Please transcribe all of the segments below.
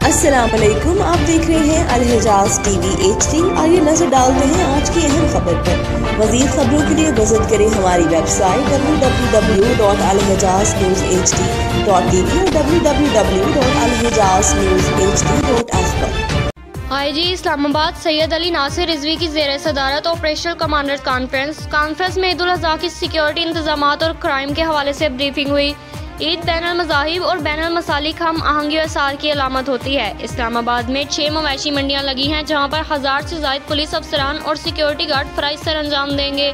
अस्सलाम वालेकुम, आप देख रहे हैं अल-हिजाज टीवी HD। आइए नजर डालते हैं आज की अहम खबर पर। मज़ीद खबरों के लिए विजिट करें हमारी वेबसाइट www.alhijaznewshd.tv और www.alhijaznewshd.app पर। IG इस्लामाबाद सैयद अली नासिर रिजवी की ज़ेर सदारत ऑपरेशनल कमांडर्स कॉन्फ्रेंस में ईद उल अज़हा की सिक्योरिटी इंतजामात और क्राइम के हवाले से ब्रीफिंग हुई। ईद बैनुल मज़ाहिब और बैनुल मसालिक हम आहंगी और सार की अलामत होती है। इस्लामाबाद में 6 मवेशी मंडियाँ लगी हैं जहाँ पर 1000 से ज़ायद पुलिस अफसरान और सिक्योरिटी गार्ड फ़राइज़ सर अंजाम देंगे।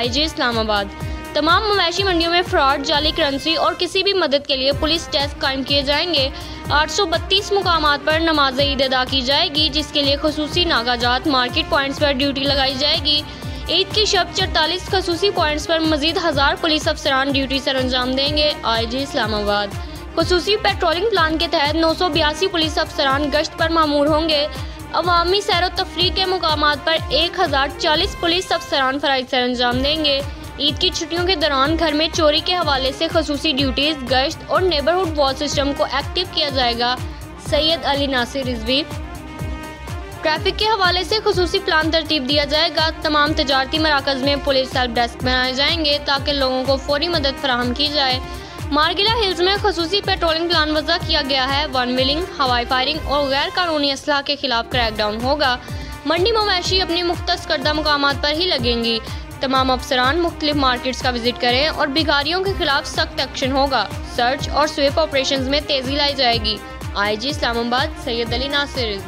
IG इस्लामाबाद तमाम मवेशी मंडियों में फ्रॉड, जाली करेंसी और किसी भी मदद के लिए पुलिस डेस्क कायम किए जाएंगे। 832 मुकामात पर नमाज ईद अदा की जाएगी, जिसके लिए खसूसी नागाजात मार्केट पॉइंट्स पर ड्यूटी लगाई जाएगी। ईद की शब 44 खसूसी पॉइंट्स पर मजीद 1000 पुलिस अफसरान ड्यूटी सर अंजाम देंगे। IG इस्लामाबाद खसूसी पेट्रोलिंग प्लान के तहत 982 पुलिस अफसरान गश्त पर मामूर होंगे। अवामी सैर व तफरीह के मुकामात पर 1040 पुलिस अफसरान फ़राइज़ सर अंजाम देंगे। ईद की छुट्टियों के दौरान घर में चोरी के हवाले से खसूसी ड्यूटीज, गश्त और नेबरहुड वॉच सिस्टम को एक्टिव किया जाएगा। सैयद अली नासिर रिजवी ट्रैफिक के हवाले से खसूसी प्लान तरतीब दिया जाएगा। तमाम तजारती मराकज़ में पुलिस हेल्प डेस्क बनाए जाएंगे ताकि लोगों को फौरी मदद फराहम की जाए। मारगिला हिल्स में खसूसी पेट्रोलिंग प्लान वज़ा किया गया है। वन व्हीलिंग, हवाई फायरिंग और गैर कानूनी असलाह के खिलाफ क्रैकडाउन होगा। मंडी मवेशी अपनी मुख्तस करदा मुकामात पर ही लगेंगी। तमाम अफसरान मुख्तलिफ मार्केट्स का विजिट करें और भिखारियों के खिलाफ सख्त एक्शन होगा। सर्च और स्वीप ऑपरेशंस में तेजी लाई जाएगी। IG इस्लामाबाद सैयद अली नासिर।